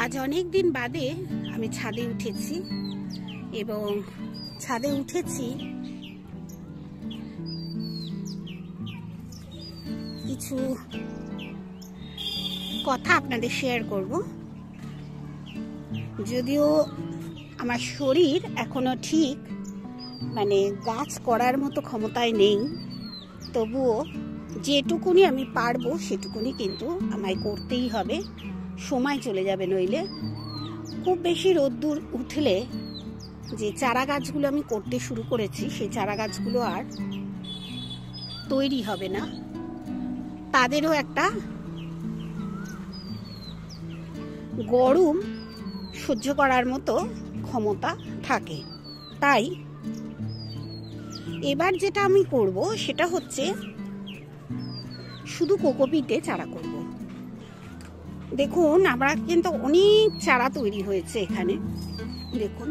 আজ অনেক দিন বাদে আমি ছাদে উঠেছি এবং ছাদে উঠেছি কিছু কথা আপনাদের শেয়ার করব। যদিও আমার শরীর এখনো ঠিক গাছ করার মতো ক্ষমতায় নেই, তবুও যেটুকুনি আমি পারবো সেটুকুনি কিন্তু আমায় করতেই হবে। সময় চলে যাবে নইলে। খুব বেশি রোদ্দুর উঠলে যে চারা গাছগুলো আমি করতে শুরু করেছি সেই চারা গাছগুলো আর তৈরি হবে না। তাদেরও একটা গরম সহ্য করার মতো ক্ষমতা থাকে। তাই এবার যেটা আমি করব সেটা হচ্ছে শুধু কোকোপিটে চারা করব। দেখুন আমরা কিন্তু অনেক চারা তৈরি হয়েছে এখানে, দেখুন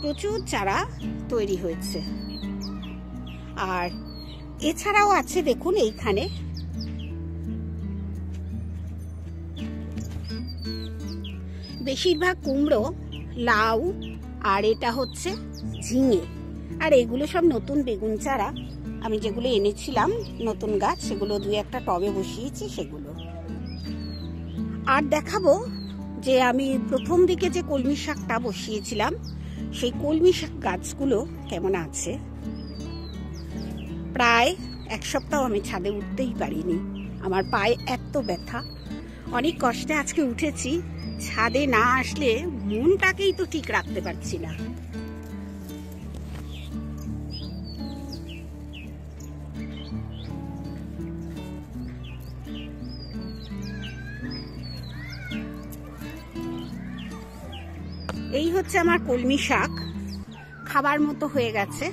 প্রচুর চারা তৈরি হয়েছে। আর এছাড়াও আছে দেখুন এইখানে বেশিরভাগ কুমড়ো, লাউ, আর এটা হচ্ছে ঝিঙে। আর এগুলো সব নতুন বেগুন চারা আমি যেগুলো এনেছিলাম নতুন গাছ, সেগুলো দুই একটা টবে বসিয়েছি সেগুলো। আর দেখাবো যে আমি প্রথম দিকে যে কলমি শাকটা বসিয়েছিলাম সেই কলমি শাক গাছগুলো কেমন আছে। প্রায় এক সপ্তাহ আমি ছাদে উঠতেই পারিনি, আমার পায়ে এত ব্যথা। অনেক কষ্টে আজকে উঠেছি। ছাদে না আসলে মনটাকেই তো ঠিক রাখতে পারছি না। এই হচ্ছে আমার কলমি শাক, খাবার মতো হয়ে গেছে।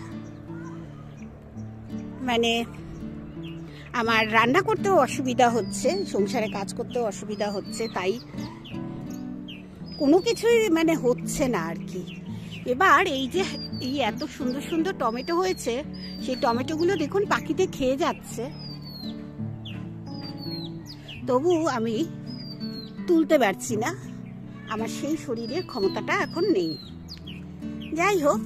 আমার রান্না করতেও অসুবিধা হচ্ছে, সংসারে কাজ করতেও অসুবিধা হচ্ছে, তাই কোনো কিছুই হচ্ছে না আর কি। এবার এই যে এই এত সুন্দর সুন্দর টমেটো হয়েছে, সেই টমেটোগুলো দেখুন পাখিতে খেয়ে যাচ্ছে, তবু আমি তুলতে পারছি না। আমার সেই শরীরের ক্ষমতাটা এখন নেই। যাই হোক,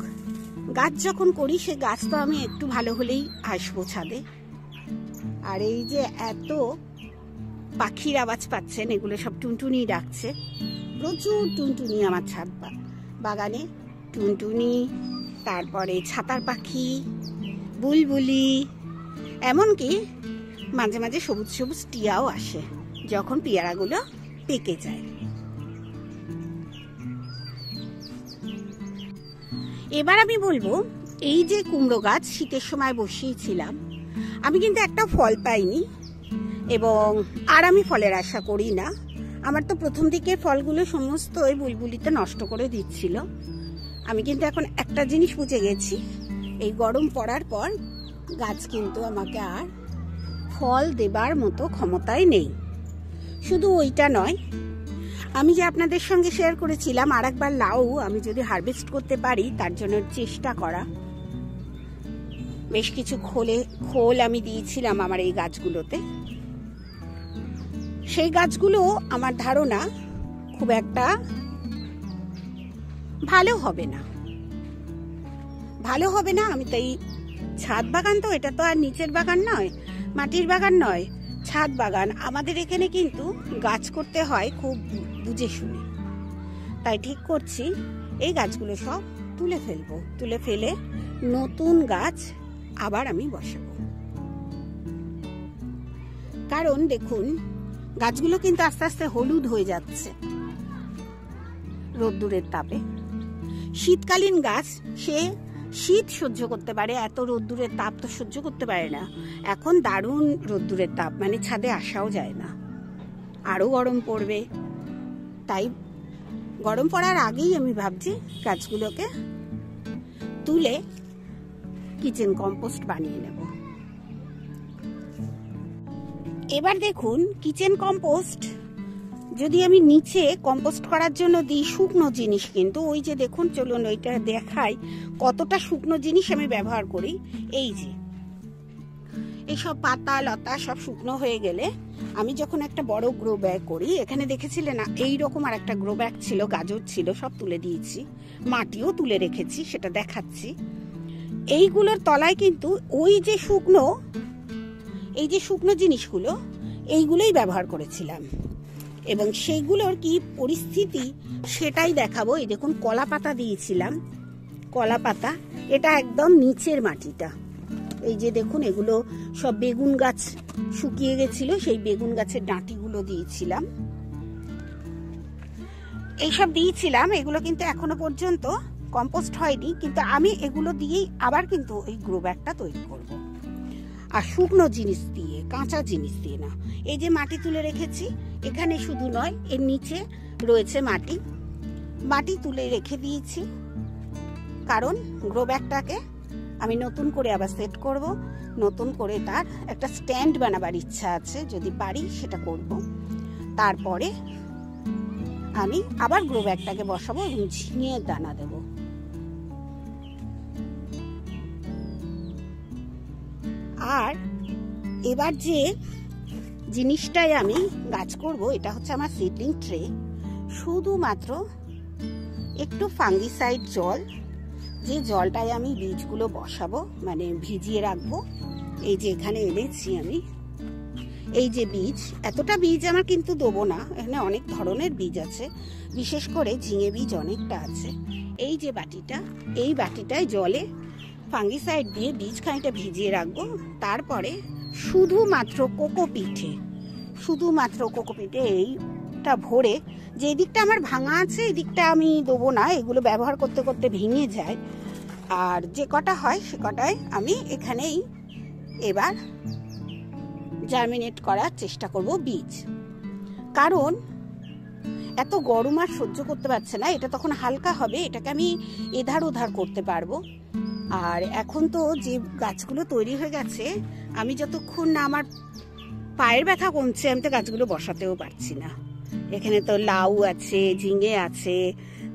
গাছ যখন করি সে গাছ তো আমি একটু ভালো হলেই আসবো ছাদে। আর এই যে এত পাখির আওয়াজ পাচ্ছেন, এগুলো সব টুনটুনি ডাকছে। প্রচুর টুনটুনি আমার ছাদ বাগানে, টুনটুনি, তারপরে ছাতার পাখি, বুলবুলি, এমনকি মাঝে মাঝে সবুজ সবুজ টিয়াও আসে যখন পেয়ারাগুলো পেকে যায়। এবার আমি বলবো, এই যে কুমড়ো গাছ শীতের সময় বসিয়েছিলাম, আমি কিন্তু একটা ফল পাইনি এবং আর আমি ফলের আশা করি না। আমার তো প্রথম দিকে ফলগুলো সমস্ত ওই বুলবুলিতে নষ্ট করে দিচ্ছিল। আমি কিন্তু এখন একটা জিনিস বুঝে গেছি, এই গরম পড়ার পর গাছ কিন্তু আমাকে আর ফল দেবার মতো ক্ষমতায় নেই। শুধু ওইটা নয়, আমি যে আপনাদের সঙ্গে শেয়ার করেছিলাম আর একবার লাউ আমি যদি হারভেস্ট করতে পারি তার জন্য চেষ্টা করা। বেশ কিছু খোল আমি দিয়েছিলাম আমার এই গাছগুলোতে। সেই গাছগুলো আমার ধারণা খুব একটা ভালো হবে না। আমি তাই ছাদ বাগান, তো এটা তো আর নিচের বাগান নয়, মাটির বাগান নয়, ছাদ বাগান। আমাদের এখানে কিন্তু গাছ করতে হয় খুব বুঝে শুনে। তাই ঠিক করছি এই গাছগুলো সব তুলে ফেলে নতুন গাছ আবার আমি বসাবো। কারণ দেখুন গাছগুলো কিন্তু আস্তে আস্তে হলুদ হয়ে যাচ্ছে রোদ্দুরের তাপে। শীতকালীন গাছ সে শীত সহ্য করতে পারে, এত রোদ্দুরের তাপ তো সহ্য করতে পারে না। এখন দারুণ রোদ্দুরের তাপ, ছাদে আসাও যায় না, আরো গরম পড়বে। তাই গরম পড়ার আগেই আমি ভাবছি গাছগুলোকে তুলে কিচেন কম্পোস্ট বানিয়ে নেব। এবার দেখুন কিচেন কম্পোস্ট যদি আমি নিচে কম্পোস্ট করার জন্য দিই শুকনো জিনিস, কিন্তু ওই যে দেখুন, চলুন ওইটা দেখাই কতটা শুকনো জিনিস আমি ব্যবহার করি। এইসব পাতা লতা সব শুকনো হয়ে গেলে আমি যখন একটা বড় গ্রো ব্যাগ করি, এখানে দেখেছিলে না এইরকম আর একটা গ্রো ব্যাগ ছিল, গাজর ছিল, সব তুলে দিয়েছি, মাটিও তুলে রেখেছি, সেটা দেখাচ্ছি। এইগুলোর তলায় কিন্তু ওই যে শুকনো জিনিসগুলো এইগুলোই ব্যবহার করেছিলাম, এবং সেইগুলোর কি পরিস্থিতি সেটাই দেখাবো। এই দেখুন কলা পাতা দিয়েছিলাম, কলা পাতা, এটা একদম নিচের মাটিটা। এই যে দেখুন এগুলো সব বেগুন গাছ শুকিয়ে গেছিল, সেই বেগুন গাছের ডাঁটিগুলো দিয়েছিলাম, এইসব দিয়েছিলাম। এগুলো কিন্তু এখনো পর্যন্ত কম্পোস্ট হয়নি, কিন্তু আমি এগুলো দিয়েই আবার কিন্তু এই গ্রো ব্যাগটা তৈরি করব। আর শুকনো জিনিস দিয়ে, কাঁচা জিনিস দিয়ে না। এই যে মাটি তুলে রেখেছি, এখানে শুধু নয় এর নিচে রয়েছে মাটি তুলে রেখে দিয়েছি, কারণ গ্রো ব্যাগটাকে আমি নতুন করে আবার সেট করব, নতুন করে তার একটা স্ট্যান্ড বানাবার ইচ্ছা আছে, যদি পারি সেটা করব। তারপরে আমি আবার গ্রো ব্যাগটাকে বসাবো এবং ঝিঙের দানা দেব। আর এবার যে জিনিসটাই আমি গাছ করব, এটা হচ্ছে আমার সিডলিং ট্রে। শুধুমাত্র একটু ফাঙ্গিসাইড জল, যে জলটায় আমি বীজগুলো বসাবো, মানে ভিজিয়ে রাখবো। এই যে এখানে এনেছি আমি এই যে বীজ, এতটা বীজ আমার কিন্তু দেবো না, এখানে অনেক ধরনের বীজ আছে, বিশেষ করে ঝিঙে বীজ অনেকটা আছে। এই যে বাটিটা, এই বাটিটায় জলে ফাঙ্গিসাইড দিয়ে বীজ খানিকটা ভিজিয়ে রাখবো। তারপরে শুধুমাত্র কোকোপিটে এইটা ভরে, যে দিকটা আমার ভাঙা আছে এই দিকটা আমি দেবো না, এগুলো ব্যবহার করতে করতে ভেঙে যায়। আর যে কটা হয় সে কটায় আমি এখানেই এবার জার্মিনেট করার চেষ্টা করব বীজ। কারণ এত গরম আর সহ্য করতে পারছে না, এটা তখন হালকা হবে, এটাকে আমি এধার ওধার করতে পারবো। আর এখন তো যে গাছগুলো তৈরি হয়ে গেছে, আমি যতক্ষণ না আমার পায়ের ব্যথা কমছে আমি তো গাছগুলো বসাতেও পারছি না। এখানে তো লাউ আছে, ঝিঙে আছে,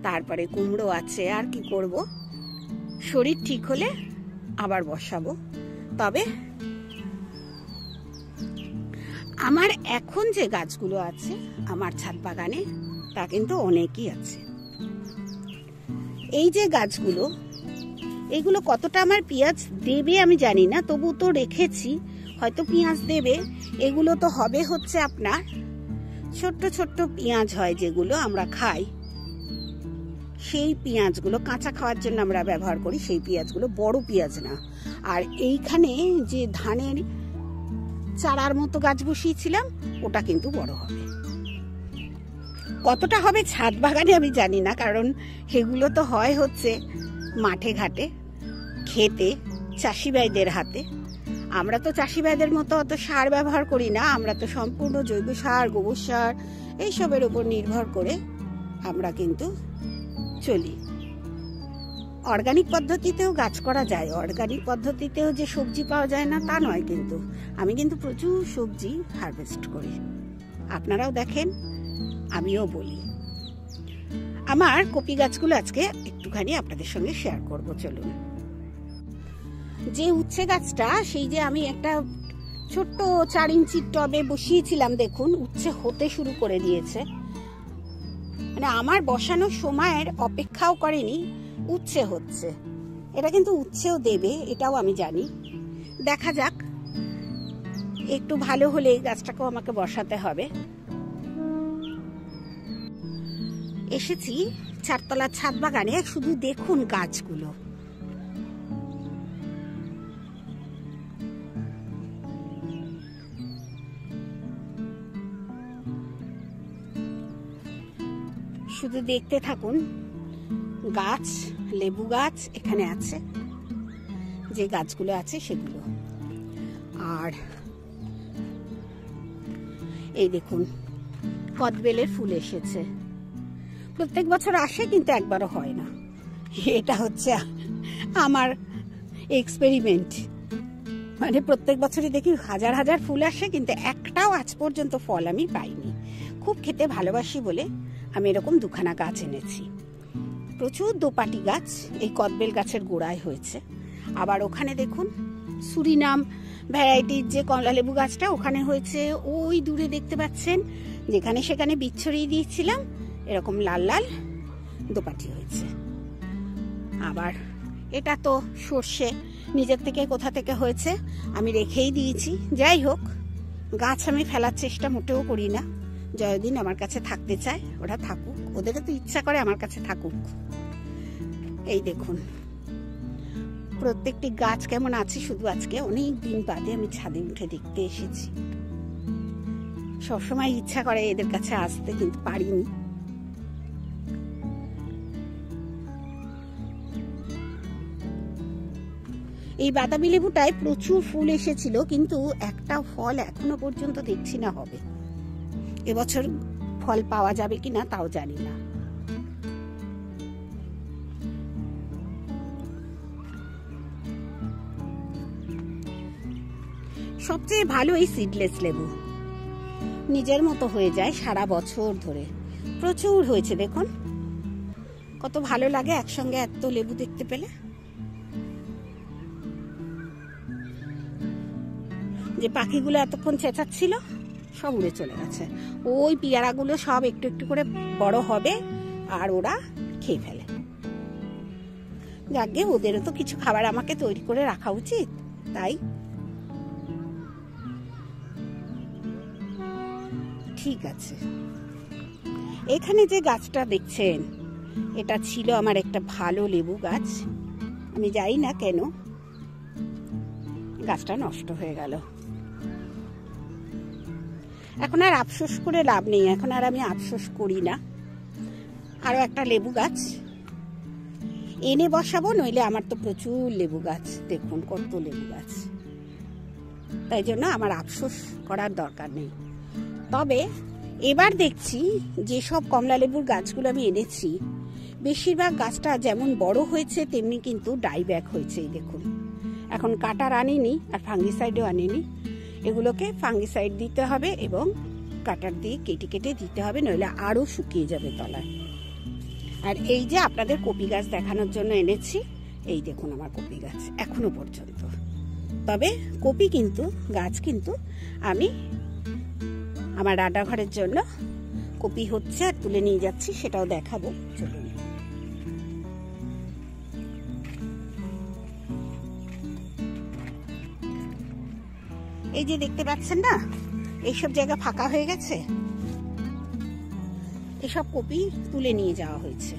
তারপরে কুমড়ো আছে, আর কি করব, শরীর ঠিক হলে আবার বসাবো। তবে আমার এখন যে গাছগুলো আছে আমার ছাদ বাগানে, তা কিন্তু অনেকই আছে। এই যে গাছগুলো, এইগুলো কতটা আমার পেঁয়াজ দেবে আমি জানি না, তবু তো রেখেছি, হয়তো পেঁয়াজ দেবে। এগুলো তো হবে হচ্ছে আপনার ছোট্ট ছোট্ট পেঁয়াজ হয় যেগুলো আমরা খাই, সেই পেঁয়াজগুলো কাঁচা খাওয়ার জন্য আমরা ব্যবহার করি, সেই পেঁয়াজগুলো, বড় পেঁয়াজ না। আর এইখানে যে ধানের চারার মতো গাছ বসিয়েছিলাম ওটা কিন্তু বড় হবে। কতটা হবে ছাদ বাগানে আমি জানি না, কারণ সেগুলো তো হয় হচ্ছে মাঠে ঘাটে, খেতে, চাষি ভাইদের হাতে। আমরা তো চাষি ভাইদের মতো অত সার ব্যবহার করি না, আমরা তো সম্পূর্ণ জৈব সার, গোবর সার এইসবের উপর নির্ভর করে আমরা কিন্তু চলি। অর্গানিক পদ্ধতিতেও গাছ করা যায়, অর্গানিক পদ্ধতিতেও যে সবজি পাওয়া যায় না তা নয়, কিন্তু আমি কিন্তু প্রচুর সবজি হারভেস্ট করি। আপনারাও দেখেন, আমিও বলি। আমার কপি গাছগুলো আজকে একটুখানি আপনাদের সঙ্গে শেয়ার করব, চলুন। যে উচ্ছে গাছটা, সেই যে আমি একটা ছোট্ট 4 ইঞ্চির টবে বসিয়েছিলাম, দেখুন উচ্ছে হতে শুরু করে দিয়েছে। মানে আমার বসানোর সময়ের অপেক্ষাও করেনি, উচ্ছে হচ্ছে। এটা কিন্তু উচ্ছেও দেবে, এটাও আমি জানি। দেখা যাক, একটু ভালো হলে গাছটাকেও আমাকে বসাতে হবে। এসেছি 4 তলার ছাদ বাগানে, শুধু দেখুন গাছগুলো। শুধু দেখতে থাকুন, গাছ, লেবু গাছ এখানে আছে, যে গাছগুলো আছে সেগুলো। আর এই দেখুন কদবেলের ফুল এসেছে, প্রত্যেক বছর আসে কিন্তু একবারও হয় না। এটা হচ্ছে আমার এক্সপেরিমেন্ট, মানে প্রত্যেক বছরই দেখি হাজার হাজার ফুল আসে, কিন্তু একটাও আজ পর্যন্ত ফল আমি পাইনি। খুব খেতে ভালোবাসি বলে আমি এরকম 2খানা গাছ এনেছি। প্রচুর দোপাটি গাছ এই কদবেল গাছের গোড়ায় হয়েছে। আবার ওখানে দেখুন সুরিনাম ভ্যারাইটির যে কমলা লেবু গাছটা ওখানে হয়েছে ওই দূরে দেখতে পাচ্ছেন, যেখানে সেখানে বীজ ছড়িয়ে দিয়েছিলাম এরকম লাল লাল দোপাটি হয়েছে। আবার এটা তো সর্ষে, নিজের থেকে কোথা থেকে হয়েছে আমি রেখেই দিয়েছি। যাই হোক, গাছ আমি ফেলার চেষ্টা মোটেও করি না। যতদিন আমার কাছে থাকতে চায় ওরা থাকুক, ওদেরও তো ইচ্ছা করে আমার কাছে থাকুক। এই দেখুন প্রত্যেকটি গাছ কেমন আছে, শুধু আজকে অনেক দিন বাদে আমি ছাদে উঠে দেখতে এসেছি। সবসময় ইচ্ছা করে এদের কাছে আসতে, কিন্তু পারিনি। এই বাতাবি লেবুটায় প্রচুর ফুল এসেছিল, কিন্তু একটা ফল এখনো পর্যন্ত দেখছি না হবে। এবছর ফল পাওয়া যাবে কিনা তাও জানি না। সবচেয়ে ভালো এই সিডলেস লেবু, নিজের মতো হয়ে যায় সারা বছর ধরে। প্রচুর হয়েছে, দেখুন কত ভালো লাগে একসঙ্গে এত লেবু দেখতে পেলে। যে পাখিগুলো এতক্ষণ চেঁচাচ্ছিল সব উড়ে চলে গেছে। ওই পেয়ারাগুলো সব একটু একটু করে বড় হবে আর ওরা খেয়ে ফেলে। যাকে ওদেরও তো কিছু খাবার আমাকে তৈরি করে রাখা উচিত, তাই ঠিক আছে। এখানে যে গাছটা দেখছেন এটা ছিল আমার একটা ভালো লেবু গাছ। আমি জানি না কেন গাছটা নষ্ট হয়ে গেল। এখন আর আফসোস করে লাভ নেই, এখন আর আমি আফসোস করি না। আরো একটা লেবু গাছ এনে বসাবো, নইলে আমার তো প্রচুর লেবু গাছ, দেখুন কত লেবু গাছ। তাই জন্য আমার আফসোস করার দরকার নেই। তবে এবার দেখছি যেসব কমলা লেবুর গাছগুলো আমি এনেছি বেশিরভাগ গাছটা যেমন বড় হয়েছে তেমনি কিন্তু ডাইব্যাক হয়েছে। দেখুন এখন কাটার আনিনি আর ফাঙ্গিসাইডও আনিনি। এগুলোকে ফাঙ্গিসাইড দিতে হবে এবং কাটার দিয়ে কেটে কেটে দিতে হবে, নইলে আরো শুকিয়ে যাবে তলায়। আর এই যে আপনাদের কপি গাছ দেখানোর জন্য এনেছি, এই দেখুন আমার কপি গাছ এখনো পর্যন্ত। তবে কপি কিন্তু গাছ কিন্তু আমি আমার রান্নাঘরের জন্য কপি হচ্ছে আর তুলে নিয়ে যাচ্ছি, সেটাও দেখাবো। চলুন। এই যে দেখতে পাচ্ছেন না, এইসব জায়গা ফাঁকা হয়ে গেছে, এসব কপি তুলে নিয়ে যাওয়া হয়েছে।